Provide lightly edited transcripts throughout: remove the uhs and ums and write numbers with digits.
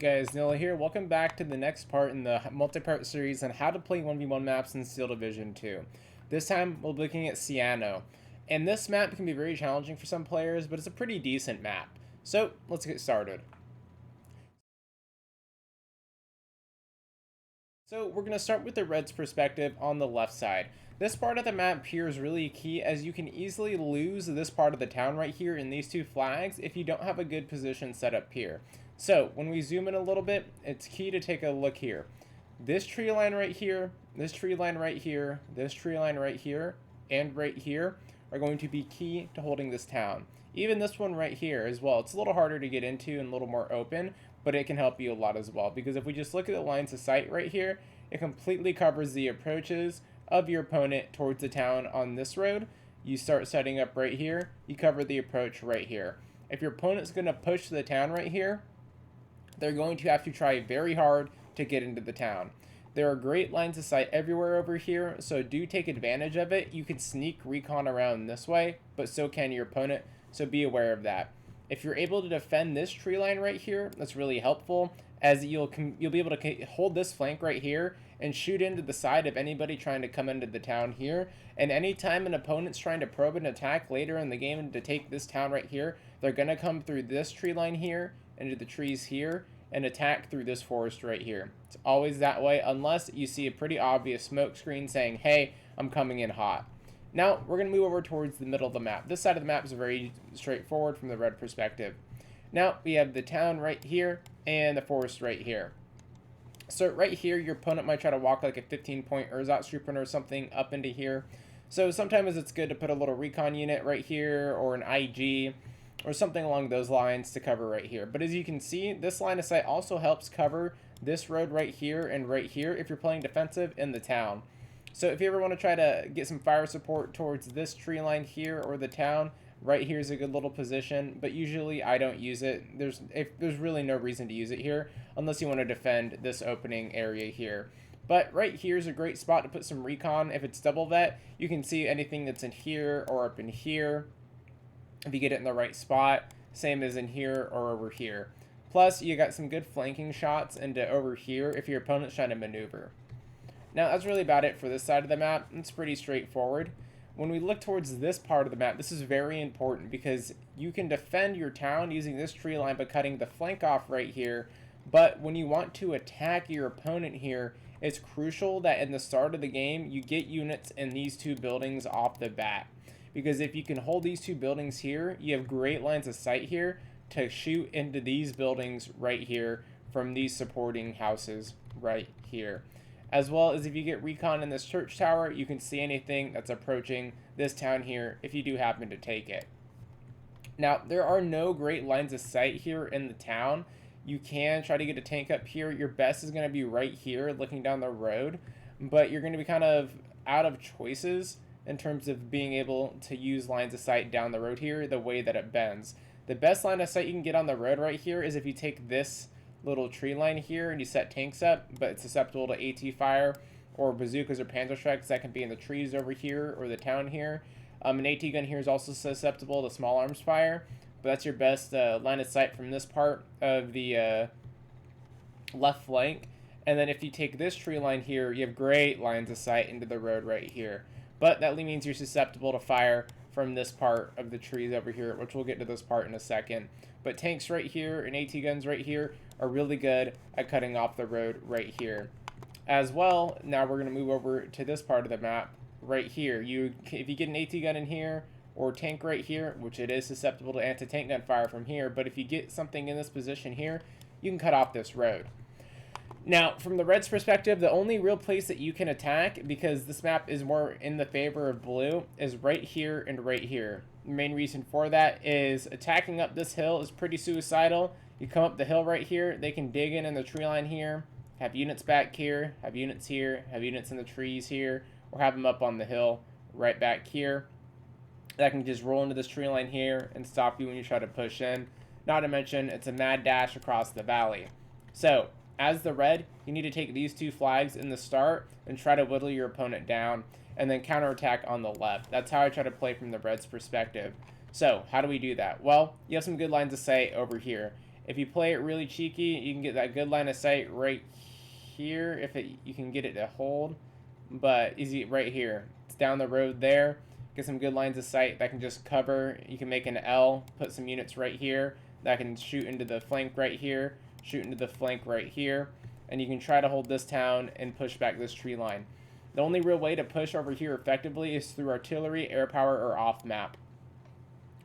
Guys, Nilla here. Welcome back to the next part in the multi-part series on how to play 1v1 maps in Steel Division 2. This time, we'll be looking at Sianno. And this map can be very challenging for some players, but it's a pretty decent map. So, let's get started. So, we're going to start with the Reds' perspective on the left side. This part of the map here is really key, as you can easily lose this part of the town right here in these two flags if you don't have a good position set up here. So when we zoom in a little bit, it's key to take a look here. This tree line right here, this tree line right here, this tree line right here, and right here are going to be key to holding this town. Even this one right here as well. It's a little harder to get into and a little more open, but it can help you a lot as well. Because if we just look at the lines of sight right here, it completely covers the approaches of your opponent towards the town on this road. You start setting up right here, you cover the approach right here. If your opponent's going to push the town right here, they're going to have to try very hard to get into the town. There are great lines of sight everywhere over here, so do take advantage of it. You can sneak recon around this way, but so can your opponent, so be aware of that. If you're able to defend this tree line right here, that's really helpful, as you'll be able to hold this flank right here and shoot into the side of anybody trying to come into the town here. And anytime an opponent's trying to probe an attack later in the game to take this town right here, they're going to come through this tree line here, into the trees here, and attack through this forest right here. It's always that way, unless you see a pretty obvious smoke screen saying, hey, I'm coming in hot. Now, we're going to move over towards the middle of the map. This side of the map is very straightforward from the red perspective. Now, we have the town right here, and the forest right here. So right here, your opponent might try to walk like a 15-point Erzat or something up into here. So sometimes it's good to put a little recon unit right here, or an IG, or something along those lines to cover right here. But as you can see, this line of sight also helps cover this road right here and right here if you're playing defensive in the town. So if you ever want to try to get some fire support towards this tree line here or the town, right here is a good little position, but usually I don't use it. There's really no reason to use it here unless you want to defend this opening area here. But right here is a great spot to put some recon. If it's double vet, you can see anything that's in here or up in here if you get it in the right spot, same as in here or over here. Plus, you got some good flanking shots into over here if your opponent's trying to maneuver. Now, that's really about it for this side of the map. It's pretty straightforward. When we look towards this part of the map, this is very important because you can defend your town using this tree line by cutting the flank off right here. But when you want to attack your opponent here, it's crucial that in the start of the game, you get units in these two buildings off the bat. Because if you can hold these two buildings here, you have great lines of sight here to shoot into these buildings right here from these supporting houses right here. As well as if you get recon in this church tower, you can see anything that's approaching this town here if you do happen to take it. Now, there are no great lines of sight here in the town. You can try to get a tank up here. Your best is going to be right here looking down the road, but you're going to be kind of out of choices in terms of being able to use lines of sight down the road here the way that it bends. The best line of sight you can get on the road right here is if you take this little tree line here and you set tanks up, but it's susceptible to AT fire or bazookas or panzer strikes that can be in the trees over here or the town here. An AT gun here is also susceptible to small arms fire, but that's your best line of sight from this part of the left flank. And then if you take this tree line here, you have great lines of sight into the road right here. But that means you're susceptible to fire from this part of the trees over here, which we'll get to this part in a second. But tanks right here and AT guns right here are really good at cutting off the road right here. As well, now we're going to move over to this part of the map right here. If you get an AT gun in here or tank right here, which it is susceptible to anti-tank gun fire from here, but if you get something in this position here, you can cut off this road. Now, from the Reds' perspective, the only real place that you can attack, because this map is more in the favor of blue, is right here and right here. The main reason for that is attacking up this hill is pretty suicidal. You come up the hill right here, they can dig in the tree line here, have units back here, have units here, have units in the trees here, or have them up on the hill right back here. That can just roll into this tree line here and stop you when you try to push in. Not to mention, it's a mad dash across the valley. So, as the red, you need to take these two flags in the start and try to whittle your opponent down and then counterattack on the left. That's how I try to play from the red's perspective. So how do we do that? Well, you have some good lines of sight over here. If you play it really cheeky, you can get that good line of sight right here if you can get it to hold. But easy right here. It's down the road there. Get some good lines of sight that can just cover. You can make an L, put some units right here that can shoot into the flank right here, shoot into the flank right here, and you can try to hold this town and push back this tree line. The only real way to push over here effectively is through artillery, air power, or off map.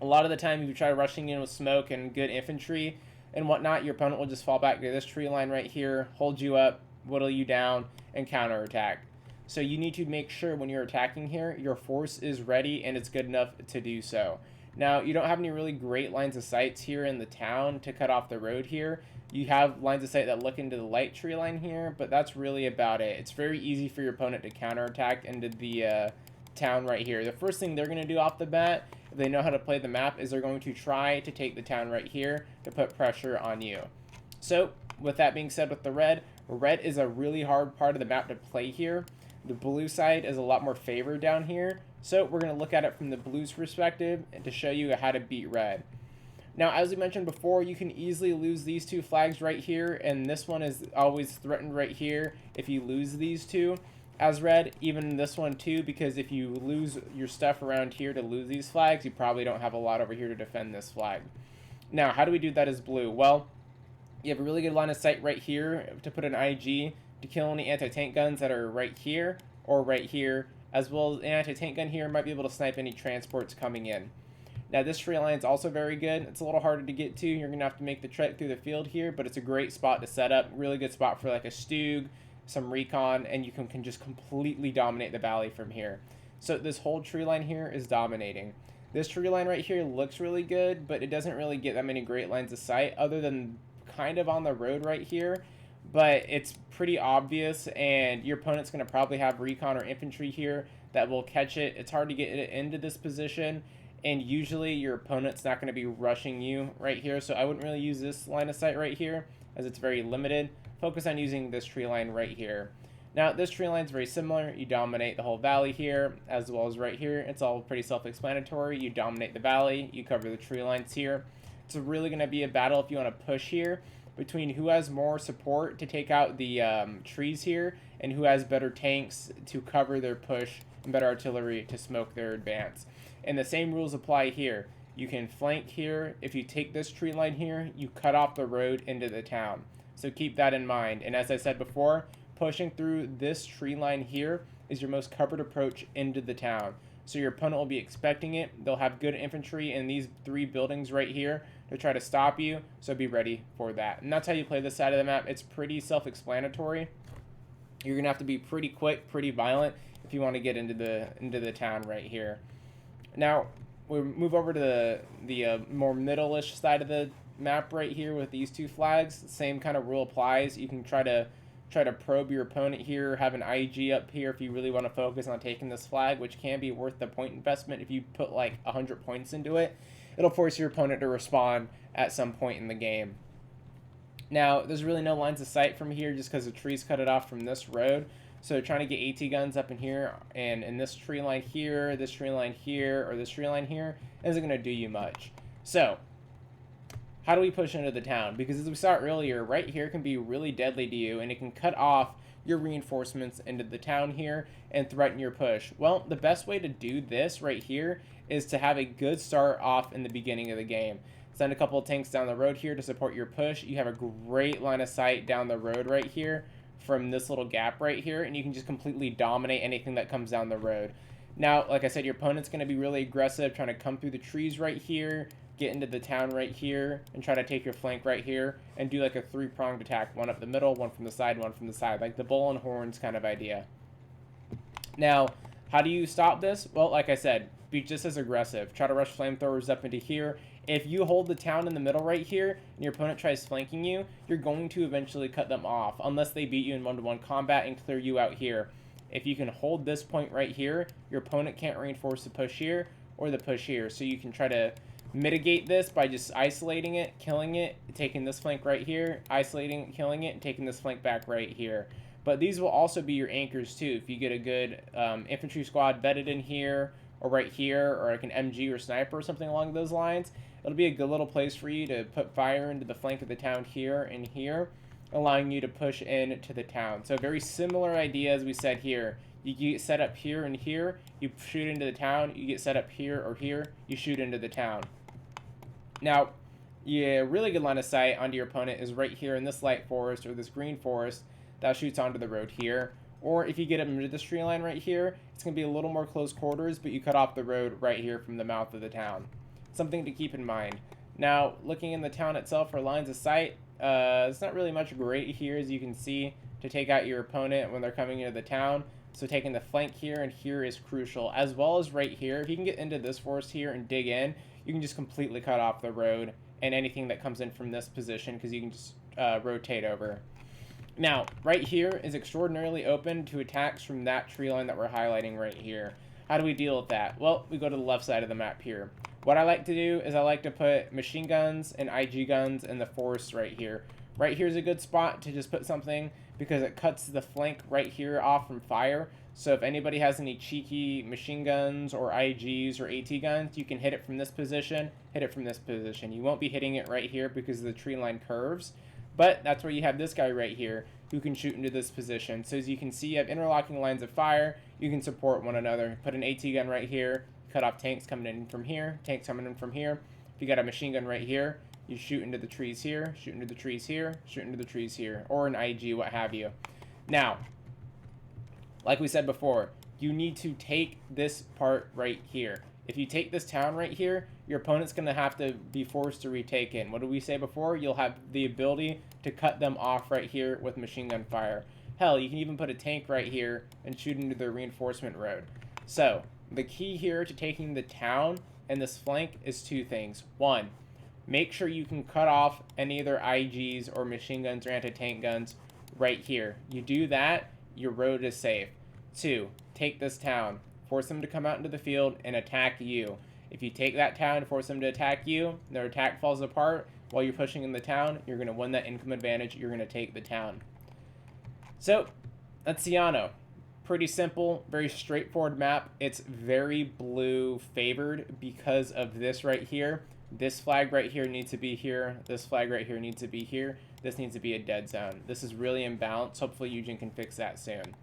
A lot of the time, if you try rushing in with smoke and good infantry and whatnot, your opponent will just fall back to this tree line right here, hold you up, whittle you down, and counterattack. So you need to make sure when you're attacking here, your force is ready and it's good enough to do so. Now, you don't have any really great lines of sight here in the town to cut off the road here. You have lines of sight that look into the light tree line here, but that's really about it. It's very easy for your opponent to counterattack into the town right here. The first thing they're going to do off the bat, if they know how to play the map, is they're going to try to take the town right here to put pressure on you. So, with that being said with the red is a really hard part of the map to play here. The blue side is a lot more favored down here, so we're going to look at it from the blue's perspective and to show you how to beat red. Now, as we mentioned before, you can easily lose these two flags right here, and this one is always threatened right here if you lose these two as red, even this one too, because if you lose your stuff around here to lose these flags, you probably don't have a lot over here to defend this flag. Now, how do we do that as blue? Well, you have a really good line of sight right here to put an IG to kill any anti-tank guns that are right here or right here, as well as an anti-tank gun here might be able to snipe any transports coming in. Now, this tree line is also very good. It's a little harder to get to. You're going to have to make the trek through the field here, but it's a great spot to set up. Really good spot for like a Stug, some recon, and you can just completely dominate the valley from here. So this whole tree line here is dominating. This tree line right here looks really good, but it doesn't really get that many great lines of sight other than kind of on the road right here. But it's pretty obvious, and your opponent's going to probably have recon or infantry here that will catch it. It's hard to get it into this position, and usually your opponent's not going to be rushing you right here, so I wouldn't really use this line of sight right here as it's very limited. Focus on using this tree line right here. Now, this tree line is very similar. You dominate the whole valley here, as well as right here. It's all pretty self-explanatory. You dominate the valley. You cover the tree lines here. It's really going to be a battle if you want to push here between who has more support to take out the trees here and who has better tanks to cover their push and better artillery to smoke their advance. And the same rules apply here. You can flank here. If you take this tree line here, you cut off the road into the town. So keep that in mind. And as I said before, pushing through this tree line here is your most covered approach into the town. So your opponent will be expecting it. They'll have good infantry in these three buildings right here to try to stop you, so be ready for that. And that's how you play this side of the map. It's pretty self-explanatory. You're going to have to be pretty quick, pretty violent if you want to get into the town right here. Now, we'll move over to the more middle-ish side of the map right here with these two flags. Same kind of rule applies. You can try to probe your opponent here, have an IG up here if you really want to focus on taking this flag, which can be worth the point investment. If you put like 100 points into it, it'll force your opponent to respond at some point in the game. Now, there's really no lines of sight from here just because the trees cut it off from this road. So trying to get AT guns up in here and in this tree line here, this tree line here, or this tree line here isn't going to do you much. So how do we push into the town? Because as we saw earlier, right here can be really deadly to you, and it can cut off your reinforcements into the town here and threaten your push. Well, the best way to do this right here is to have a good start off in the beginning of the game. Send a couple of tanks down the road here to support your push. You have a great line of sight down the road right here from this little gap right here, and you can just completely dominate anything that comes down the road. Now, like I said, your opponent's going to be really aggressive, trying to come through the trees right here, get into the town right here, and try to take your flank right here, and do like a three-pronged attack. One up the middle, one from the side, one from the side. Like the bull and horns kind of idea. Now, how do you stop this? Well, like I said, be just as aggressive. Try to rush flamethrowers up into here. If you hold the town in the middle right here, and your opponent tries flanking you, you're going to eventually cut them off, unless they beat you in one-to-one combat and clear you out here. If you can hold this point right here, your opponent can't reinforce the push here, or the push here. So you can try to mitigate this by just isolating it, killing it, taking this flank right here, isolating, killing it, and taking this flank back right here. But these will also be your anchors too. If you get a good infantry squad bedded in here, or right here, or like an MG or sniper or something along those lines, it'll be a good little place for you to put fire into the flank of the town here and here, allowing you to push into the town. So very similar idea as we said here. You get set up here and here, you shoot into the town. You get set up here or here, you shoot into the town. Now, yeah, really good line of sight onto your opponent is right here in this light forest or this green forest that shoots onto the road here. Or if you get them into this tree line right here, it's going to be a little more close quarters, but you cut off the road right here from the mouth of the town. Something to keep in mind. Now, looking in the town itself for lines of sight, it's not really much great here, as you can see, to take out your opponent when they're coming into the town. So taking the flank here and here is crucial, as well as right here. If you can get into this forest here and dig in, you can just completely cut off the road and anything that comes in from this position, because you can just rotate over. Now, right here is extraordinarily open to attacks from that tree line that we're highlighting right here. How do we deal with that? Well, we go to the left side of the map here. What I like to do is I like to put machine guns and IG guns in the forest right here. Right here is a good spot to just put something because it cuts the flank right here off from fire. So if anybody has any cheeky machine guns or IGs or AT guns, you can hit it from this position, hit it from this position. You won't be hitting it right here because the tree line curves. But that's where you have this guy right here who can shoot into this position. So as you can see, you have interlocking lines of fire. You can support one another. Put an AT gun right here, cut off tanks coming in from here, tanks coming in from here. If you got a machine gun right here, you shoot into the trees here, shoot into the trees here, shoot into the trees here, or an IG, what have you. Now, like we said before, you need to take this part right here. If you take this town right here, your opponent's going to have to be forced to retake it. What did we say before? You'll have the ability to cut them off right here with machine gun fire. Hell, you can even put a tank right here and shoot into the reinforcement road. So, the key here to taking the town and this flank is two things. One, make sure you can cut off any of their IGs or machine guns or anti-tank guns right here. You do that, your road is safe. Two, take this town. Force them to come out into the field and attack you. If you take that town and force them to attack you, their attack falls apart while you're pushing in the town, you're going to win that income advantage, you're going to take the town. So, that's Sianno. Pretty simple, very straightforward map. It's very blue favored because of this right here. This flag right here needs to be here. This flag right here needs to be here. This needs to be a dead zone. This is really imbalanced. Hopefully Eugen can fix that soon.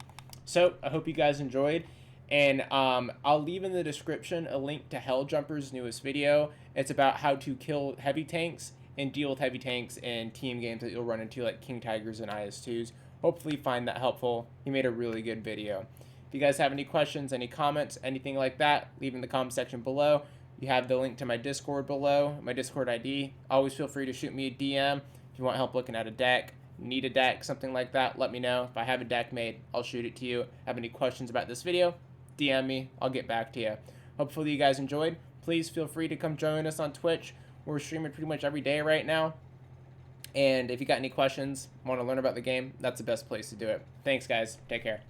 So, I hope you guys enjoyed. And I'll leave in the description a link to Helljumper's newest video. It's about how to kill heavy tanks and deal with heavy tanks in team games that you'll run into like King Tigers and IS-2s. Hopefully you find that helpful. He made a really good video. If you guys have any questions, any comments, anything like that, leave in the comment section below. You have the link to my Discord below, my Discord ID. Always feel free to shoot me a DM if you want help looking at a deck, need a deck, something like that. Let me know. If I have a deck made, I'll shoot it to you. Have any questions about this video? DM me, I'll get back to you. Hopefully you guys enjoyed. Please feel free to come join us on Twitch. We're streaming pretty much every day right now. And if you got any questions, want to learn about the game, that's the best place to do it. Thanks guys, take care.